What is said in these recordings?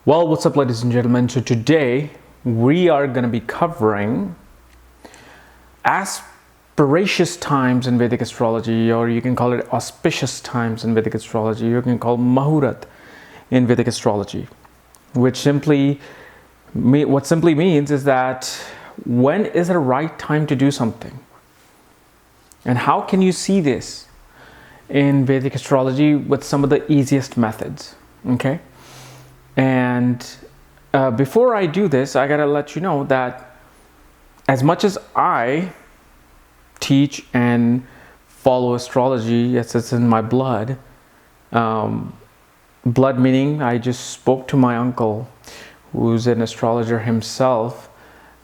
Well, what's up, ladies and gentlemen? So today we are going to be covering auspicious times in Vedic astrology, or you can call it auspicious times in Vedic astrology. You can call muhurat in Vedic astrology, which simply means is that when is the right time to do something, and how can you see this in Vedic astrology with some of the easiest methods. Okay. And before I do this, I gotta let you know that as much as I teach and follow astrology, yes, it's in my blood. Blood meaning I just spoke to my uncle, who's an astrologer himself.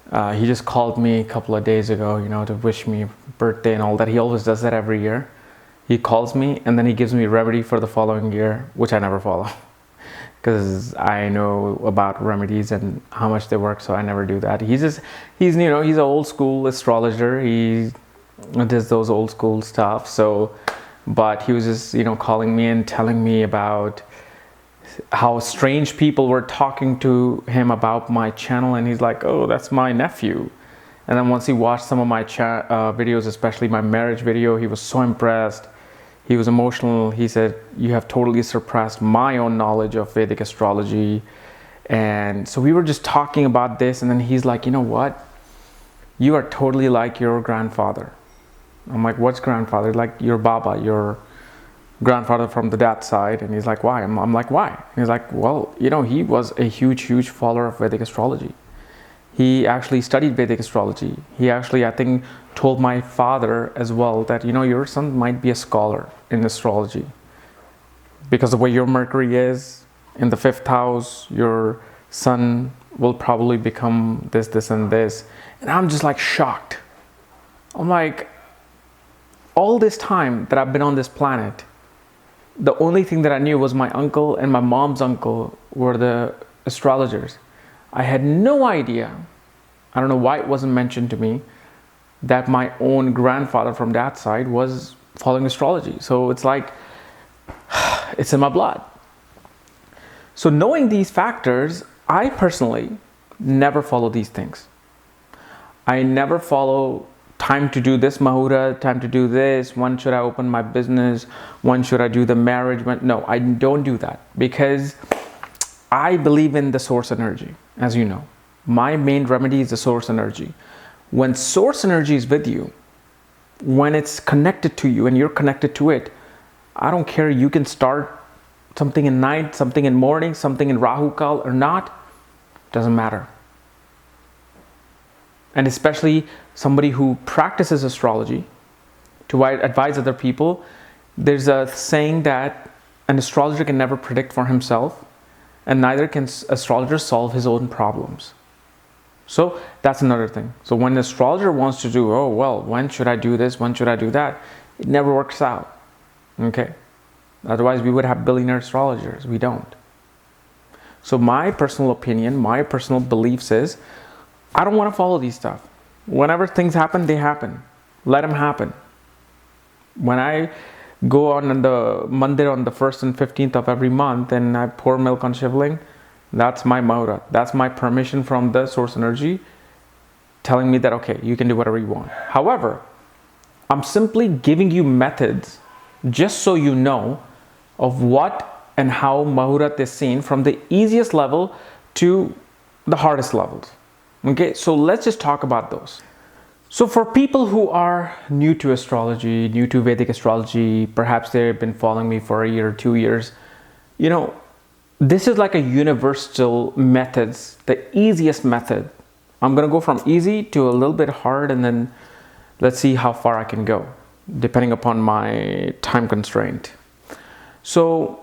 He just called me a couple of days ago, to wish me birthday and all that. He always does that every year. He calls me and then he gives me a remedy for the following year, which I never follow. Because I know about remedies and how much they work, so I never do that. He's an old school astrologer. He does those old school stuff. So, but he was just, calling me and telling me about how strange people were talking to him about my channel, and he's like, "Oh, that's my nephew." And then once he watched some of my videos, especially my marriage video, he was so impressed. He was emotional. He said, "You have totally surpassed my own knowledge of Vedic astrology." And so we were just talking about this, and then he's like, "You know what? You are totally like your grandfather." I'm like, "What's grandfather?" Like your Baba, your grandfather from the dad side. And he's like, "Why?" I'm like, "Why?" And he's like, "Well, he was a huge follower of Vedic astrology. He actually studied Vedic astrology. He actually, I think, told my father as well that, your son might be a scholar in astrology. Because the way your Mercury is in the 5th house, your son will probably become this, and this." And I'm just like shocked. I'm like, all this time that I've been on this planet, the only thing that I knew was my uncle and my mom's uncle were the astrologers. I had no idea, I don't know why it wasn't mentioned to me, that my own grandfather from that side was following astrology. So it's like, it's in my blood. So knowing these factors, I personally never follow these things. I never follow time to do this muhurat, time to do this, when should I open my business, when should I do the marriage. No, I don't do that, because I believe in the source energy. As you know, my main remedy is the source energy. When source energy is with you, when it's connected to you and you're connected to it, I don't care, you can start something in night, something in morning, something in Rahu Kal or not, doesn't matter. And especially somebody who practices astrology, to advise other people, there's a saying that an astrologer can never predict for himself, and neither can astrologer solve his own problems. So that's another thing. So when an astrologer wants to do, "Oh, well, when should I do this? When should I do that?" It never works out. Okay. Otherwise, we would have billionaire astrologers. We don't. So my personal opinion, my personal beliefs is, I don't want to follow these stuff. Whenever things happen, they happen. Let them happen. When I go on the mandir on the 1st and 15th of every month and I pour milk on Shivling, that's my muhurat. That's my permission from the source energy telling me that, okay, you can do whatever you want. However, I'm simply giving you methods just so you know of what and how muhurat is seen from the easiest level to the hardest levels. Okay, so let's just talk about those. So for people who are new to astrology, new to Vedic astrology, perhaps they've been following me for a year or 2 years, this is like a universal methods, the easiest method. I'm going to go from easy to a little bit hard, and then let's see how far I can go, depending upon my time constraint. So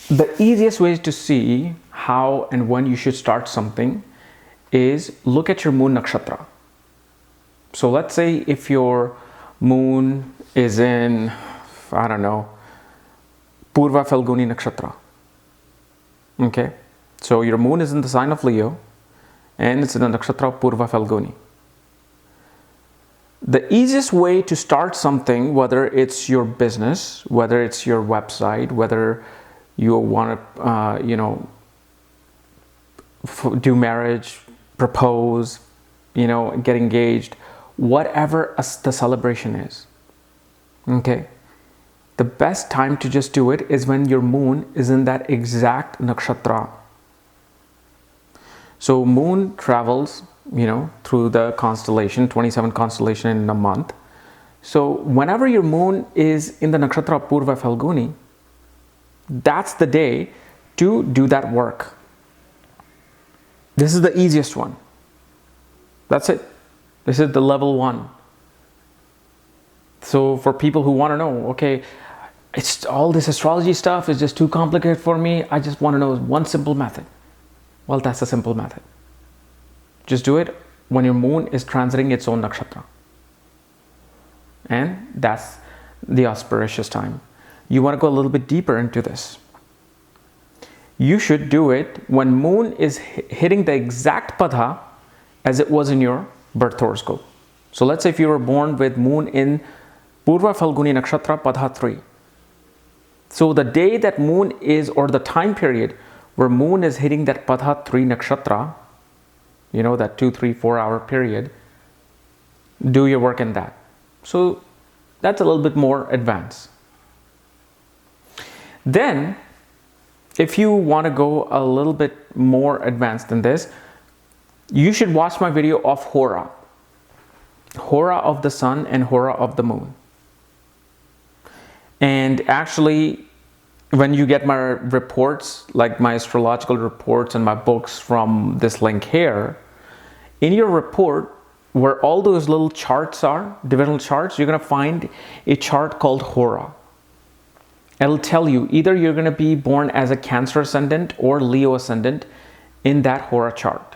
the easiest way to see how and when you should start something is look at your moon nakshatra. So let's say if your moon is in, I don't know, Purva Falguni nakshatra. Okay, so your moon is in the sign of Leo and it's in the nakshatra of Purva Falguni. The easiest way to start something, whether it's your business, whether it's your website, whether you want to, do marriage, propose, get engaged, whatever the celebration is. Okay, the best time to just do it is when your moon is in that exact nakshatra. So moon travels, through the constellation, 27 constellation in a month. So whenever your moon is in the nakshatra Purva Phalguni, that's the day to do that work. This is the easiest one. That's it. This is the level 1. So for people who want to know, okay, it's all this astrology stuff is just too complicated for me, I just want to know one simple method. Well, that's a simple method. Just do it when your moon is transiting its own nakshatra. And that's the auspicious time. You want to go a little bit deeper into this. You should do it when moon is hitting the exact pada as it was in your birth horoscope. So let's say if you were born with moon in Purva Phalguni Nakshatra Pada 3. So the day that moon is, or the time period where moon is hitting that Pada 3 Nakshatra, that 2, 3, 4 hour period, do your work in that. So that's a little bit more advanced. Then, if you want to go a little bit more advanced than this, you should watch my video of Hora. Hora of the sun and Hora of the moon. And actually, when you get my reports, like my astrological reports and my books from this link here, in your report, where all those little charts are, divisional charts, you're going to find a chart called Hora. It'll tell you either you're going to be born as a Cancer ascendant or Leo ascendant in that Hora chart.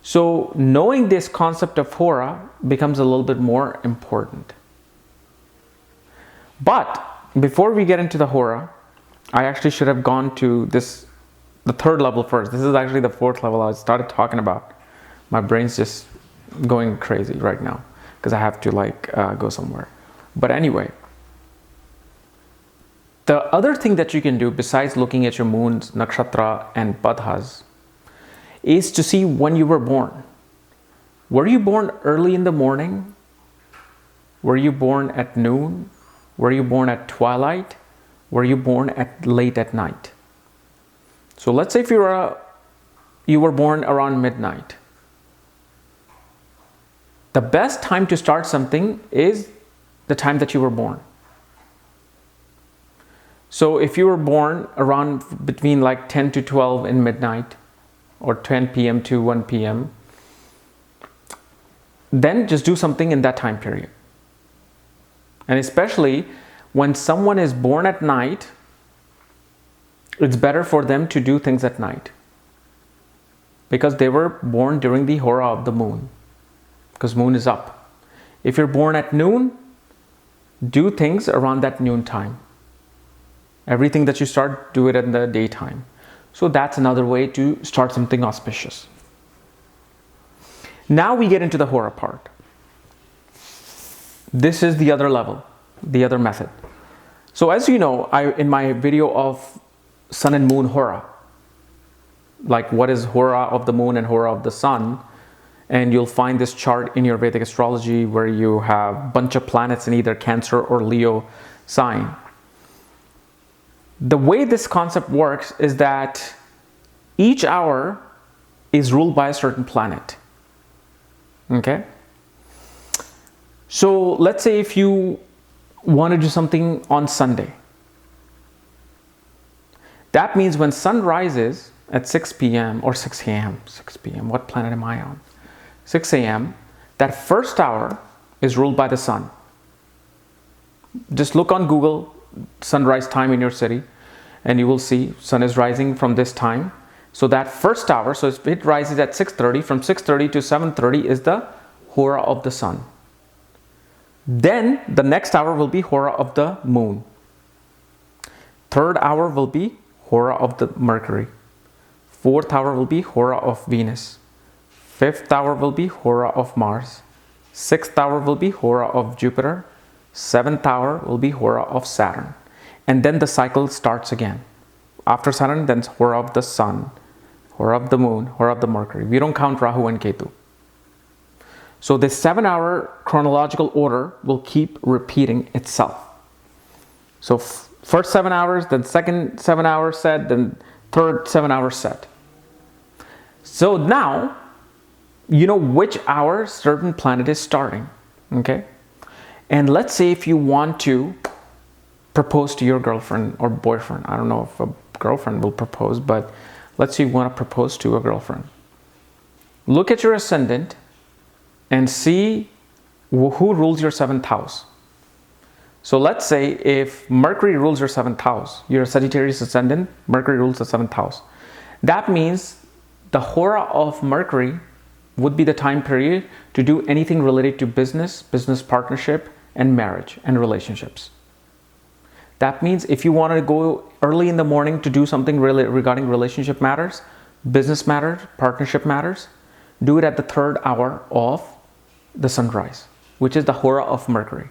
So knowing this concept of Hora becomes a little bit more important. But before we get into the Hora, I actually should have gone to the 3rd level first. This is actually the 4th level I started talking about. My brain's just going crazy right now because I have to go somewhere. But anyway, the other thing that you can do besides looking at your moon's nakshatra and padhas is to see when you were born. Were you born early in the morning? Were you born at noon? Were you born at twilight? Were you born at late at night? So let's say if you were born around midnight. The best time to start something is the time that you were born. So if you were born around between 10 to 12 in midnight, or 10 p.m. to 1 p.m., then just do something in that time period. And especially when someone is born at night, it's better for them to do things at night because they were born during the Hora of the moon, because moon is up. If you're born at noon, do things around that noon time. Everything that you start, do it in the daytime. So that's another way to start something auspicious. Now we get into the Hora part. This is the other level, the other method. So as you know, in my video of Sun and Moon Hora, what is Hora of the moon and Hora of the sun, and you'll find this chart in your Vedic Astrology where you have a bunch of planets in either Cancer or Leo sign. The way this concept works is that each hour is ruled by a certain planet. Okay? So let's say if you want to do something on Sunday. That means when sun rises at 6 p.m. or 6 a.m., 6 p.m., what planet am I on? 6 a.m., that first hour is ruled by the sun. Just look on Google, sunrise time in your city, and you will see sun is rising from this time. So that first hour, so it rises at 6:30, from 6:30 to 7:30 is the Hora of the sun. Then the next hour will be Hora of the moon. Third hour will be Hora of the Mercury. Fourth hour will be Hora of Venus. Fifth hour will be Hora of Mars. Sixth hour will be Hora of Jupiter. Seventh hour will be Hora of Saturn. And then the cycle starts again. After Saturn, then hora of the sun, hora of the moon, hora of the Mercury. We don't count Rahu and Ketu. So this 7-hour chronological order will keep repeating itself. So first 7 hours, then second 7-hour set, then third 7-hour set. So now, you know which hour certain planet is starting, okay? And let's say if you want to propose to your girlfriend or boyfriend. I don't know if a girlfriend will propose, but let's say you want to propose to a girlfriend. Look at your ascendant and see who rules your 7th house. So let's say if Mercury rules your 7th house, you're a Sagittarius ascendant, Mercury rules the 7th house. That means the hora of Mercury would be the time period to do anything related to business, business partnership, and marriage and relationships. That means if you want to go early in the morning to do something regarding relationship matters, business matters, partnership matters, do it at the 3rd hour of the sunrise, which is the hora of Mercury.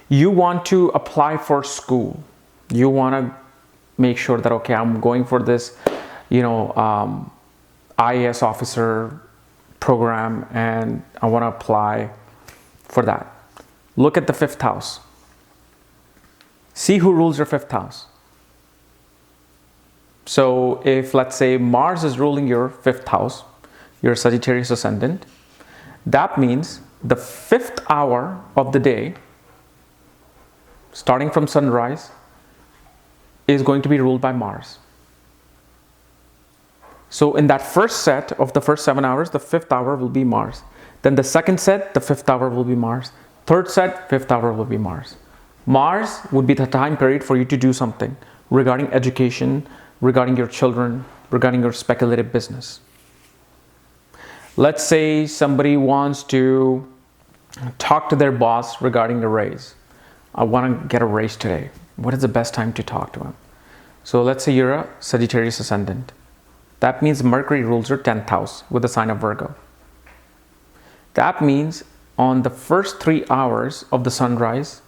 You want to apply for school. You want to make sure that, okay, I'm going for this, IAS officer program and I want to apply for that. Look at the 5th house. See who rules your 5th house. So if, let's say, Mars is ruling your 5th house, you're a Sagittarius ascendant, that means the 5th hour of the day, starting from sunrise, is going to be ruled by Mars. So in that first set of the first 7 hours, the 5th hour will be Mars. Then the second set, the 5th hour will be Mars. Third set, 5th hour will be Mars. Mars would be the time period for you to do something regarding education, regarding your children, regarding your speculative business. Let's say somebody wants to talk to their boss regarding a raise. I want to get a raise today. What is the best time to talk to him? So let's say you're a Sagittarius ascendant. That means Mercury rules your 10th house with the sign of Virgo. That means on the first 3 hours of the sunrise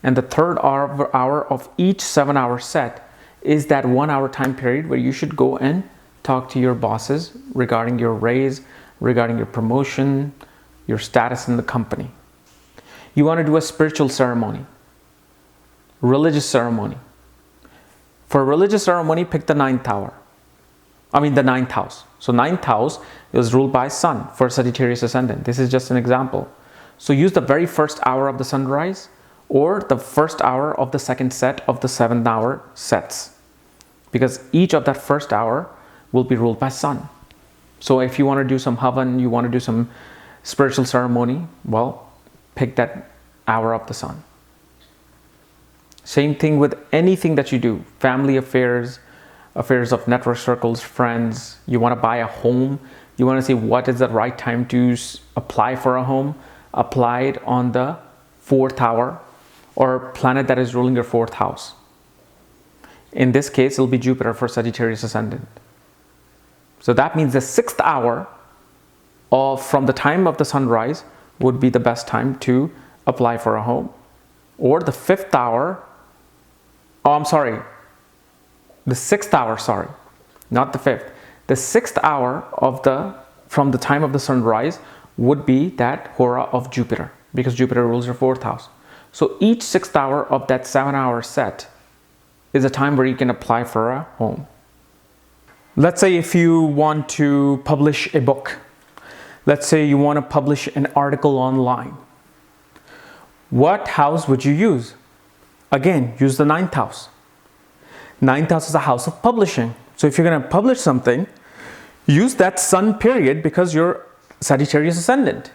and the 3rd hour of each 7-hour set is that 1 hour time period where you should go and talk to your bosses regarding your raise, regarding your promotion, your status in the company. You want to do a spiritual ceremony, religious ceremony. For a religious ceremony, pick the 9th hour. The 9th house. So 9th house is ruled by Sun for Sagittarius ascendant. This is just an example. So use the very first hour of the sunrise or the first hour of the second set of the 7-hour sets, because each of that first hour will be ruled by Sun. So if you want to do some havan, you want to do some spiritual ceremony, well, pick that hour of the Sun. Same thing with anything that you do, family affairs, affairs of network circles, friends. You want to buy a home, you want to see what is the right time to apply for a home. Apply it on the 4th hour or planet that is ruling your 4th house. In this case, it'll be Jupiter for Sagittarius ascendant. So that means the 6th hour from the time of the sunrise would be the best time to apply for a home. Or the 5th hour, the 6th hour, not the 5th. The 6th hour from the time of the sunrise would be that hora of Jupiter, because Jupiter rules your 4th house. So each 6th hour of that 7-hour set is a time where you can apply for a home. Let's say if you want to publish a book. Let's say you want to publish an article online. What house would you use? Again, use the 9th house. 9th house is a house of publishing. So if you're going to publish something, use that Sun period because you're Sagittarius ascendant.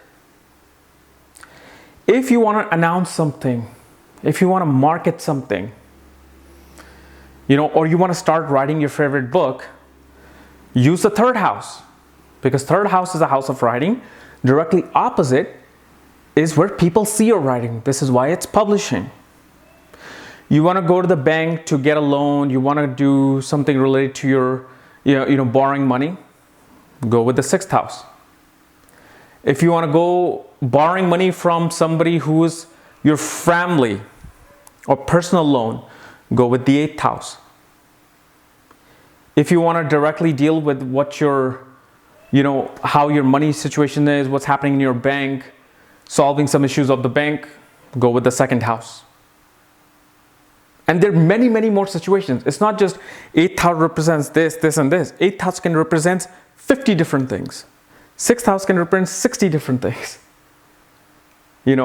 If you want to announce something, if you want to market something, or you want to start writing your favorite book, use the 3rd house, because 3rd house is a house of writing. Directly opposite is where people see your writing. This is why it's publishing. You want to go to the bank to get a loan, you want to do something related to your, borrowing money, go with the 6th house. If you want to go borrowing money from somebody who is your family or personal loan, go with the 8th house. If you want to directly deal with what your, how your money situation is, what's happening in your bank, solving some issues of the bank, go with the 2nd house. And there are many, many more situations. It's not just 8th house represents this, this, and this. 8th house can represent 50 different things. 6th house can represent 60 different things. You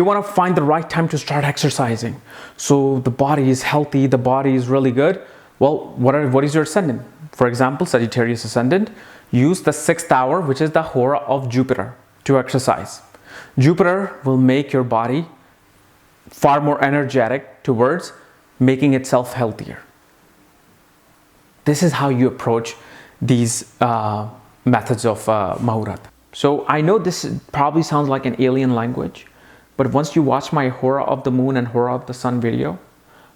want to find the right time to start exercising. So the body is healthy, the body is really good. Well, what is your ascendant? For example, Sagittarius ascendant, use the 6th hour, which is the hora of Jupiter, to exercise. Jupiter will make your body far more energetic towards making itself healthier. This is how you approach these methods of muhurat. So I know this probably sounds like an alien language, but once you watch my hora of the moon and hora of the sun video,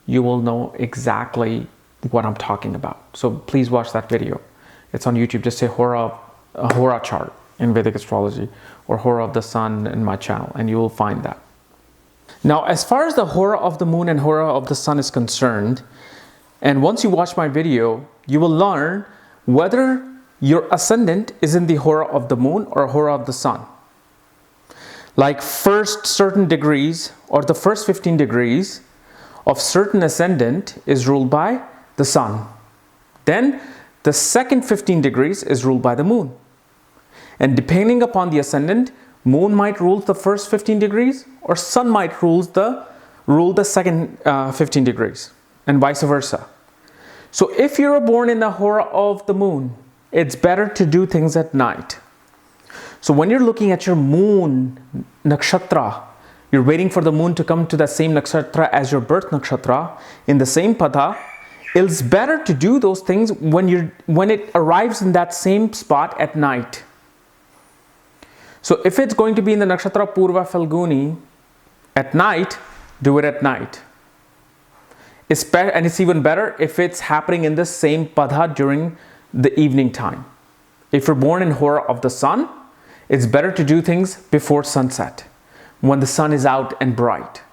you will know exactly what I'm talking about. So please watch that video. It's on YouTube. Just say hora chart in Vedic astrology or hora of the sun in my channel, and you will find that. Now, as far as the hora of the moon and hora of the sun is concerned, and once you watch my video, you will learn whether your ascendant is in the hora of the moon or hora of the sun. Like first certain degrees or the first 15 degrees of certain ascendant is ruled by the sun. Then the second 15 degrees is ruled by the moon. And depending upon the ascendant, moon might rule the first 15 degrees or sun might rule the second 15 degrees and vice versa. So if you're born in the hora of the moon, it's better to do things at night. So when you're looking at your moon nakshatra, you're waiting for the moon to come to the same nakshatra as your birth nakshatra in the same pada. It's better to do those things when it arrives in that same spot at night. So if it's going to be in the nakshatra Purva Falguni at night, do it at night. And it's even better if it's happening in the same pada during the evening time. If you're born in hora of the sun, it's better to do things before sunset, when the sun is out and bright.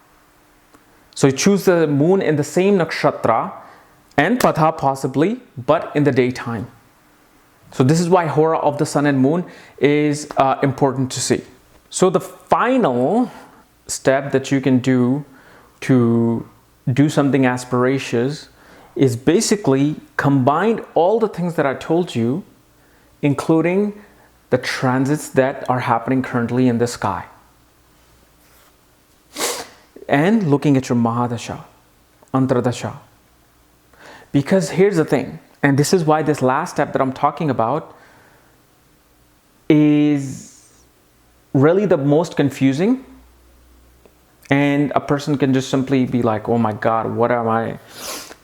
So you choose the moon in the same nakshatra and pada possibly, but in the daytime. So this is why hora of the sun and moon is important to see. So the final step that you can do to do something auspicious is basically combine all the things that I told you, including the transits that are happening currently in the sky. And looking at your Mahadasha, Antradasha. Because here's the thing, and this is why this last step that I'm talking about is really the most confusing. And a person can just simply be like, oh my God, what am I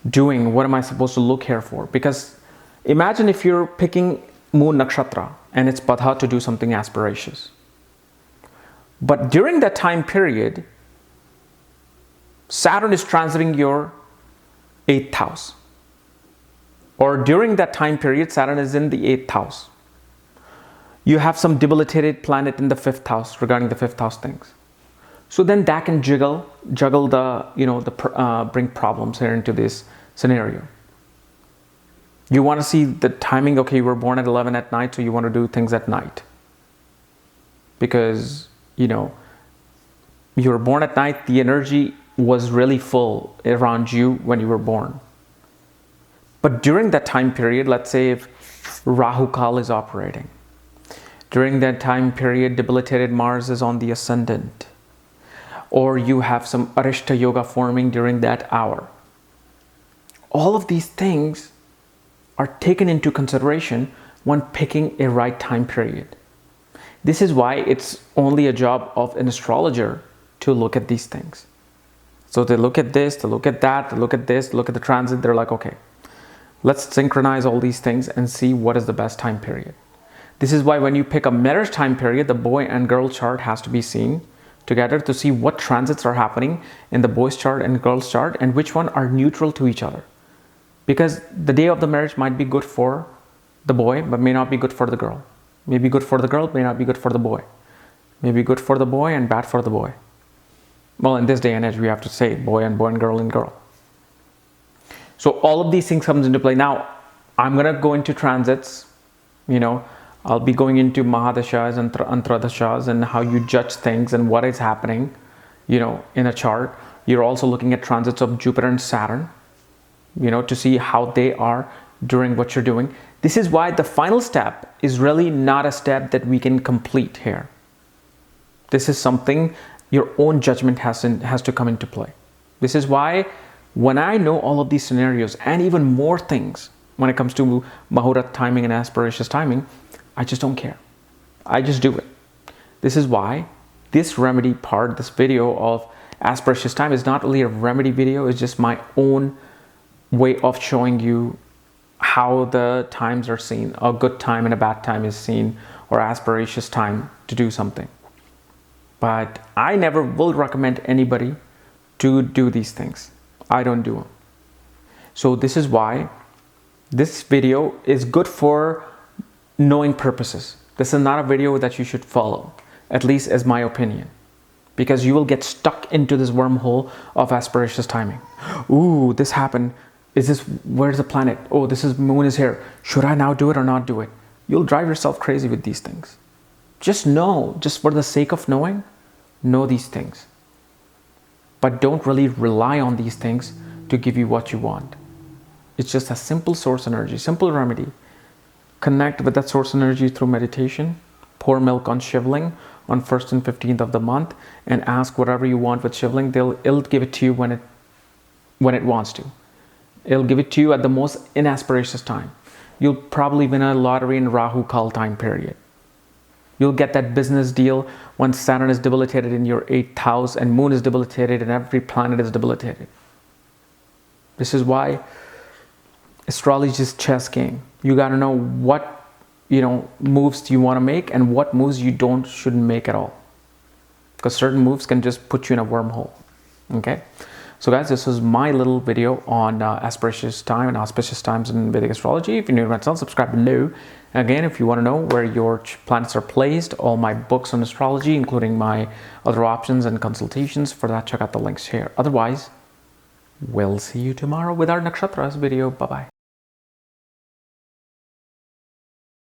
doing? What am I supposed to look here for? Because imagine if you're picking moon nakshatra and it's padha to do something auspicious. But during that time period, Saturn is transiting your 8th house. Or during that time period, Saturn is in the 8th house. You have some debilitated planet in the 5th house regarding the 5th house things. So then that can juggle the, bring problems here into this scenario. You want to see the timing, okay, you were born at 11 at night, so you want to do things at night. Because, you were born at night, the energy was really full around you when you were born. But during that time period, let's say if Rahu Kal is operating, during that time period, debilitated Mars is on the ascendant, or you have some Arishta Yoga forming during that hour. All of these things are taken into consideration when picking a right time period. This is why it's only a job of an astrologer to look at these things. So they look at this, they look at that, they look at this, look at the transit, they're like, okay, let's synchronize all these things and see what is the best time period. This is why when you pick a marriage time period, the boy and girl chart has to be seen together to see what transits are happening in the boy's chart and girl's chart and which one are neutral to each other. Because the day of the marriage might be good for the boy, but may not be good for the girl. May be good for the girl, may not be good for the boy. May be good for the boy and bad for the boy. Well, in this day and age, we have to say boy and girl and girl. So all of these things comes into play. Now, I'm going to go into transits, you know, I'll be going into Mahadashas and Antradashas and how you judge things and what is happening, you know, in a chart. You're also looking at transits of Jupiter and Saturn, you know, to see how they are during what you're doing. This is why the final step is really not a step that we can complete here. This is something your own judgment has to come into play. This is why when I know all of these scenarios and even more things when it comes to muhurat timing and auspicious timing, I just don't care. I just do it. This is why this remedy part, this video of auspicious time is not really a remedy video. It's just my own way of showing you how the times are seen. A good time and a bad time is seen, or auspicious time to do something. But I never will recommend anybody to do these things. I don't do them. So this is why this video is good for knowing purposes. This is not a video that you should follow, at least as my opinion, because you will get stuck into this wormhole of auspicious timing. Ooh, this happened. Where's the planet? Oh, moon is here. Should I now do it or not do it? You'll drive yourself crazy with these things. Just know, just for the sake of knowing, know these things. But don't really rely on these things to give you what you want. It's just a simple source energy, simple remedy. Connect with that source energy through meditation. Pour milk on shivling on 1st and 15th of the month and ask whatever you want with shivling. It'll give it to you when it wants to. It'll give it to you at the most inauspicious time. You'll probably win a lottery in Rahu Kal time period. You'll get that business deal when Saturn is debilitated in your 8th house and moon is debilitated and every planet is debilitated. This is why astrology is chess game. You got to know what, moves you want to make and what moves you shouldn't make at all. Because certain moves can just put you in a wormhole. Okay? So guys, this was my little video on auspicious time and auspicious times in Vedic astrology. If you're new to my channel, subscribe below. Again, if you want to know where your planets are placed, all my books on astrology, including my other options and consultations, for that, check out the links here. Otherwise, we'll see you tomorrow with our Nakshatras video. Bye-bye.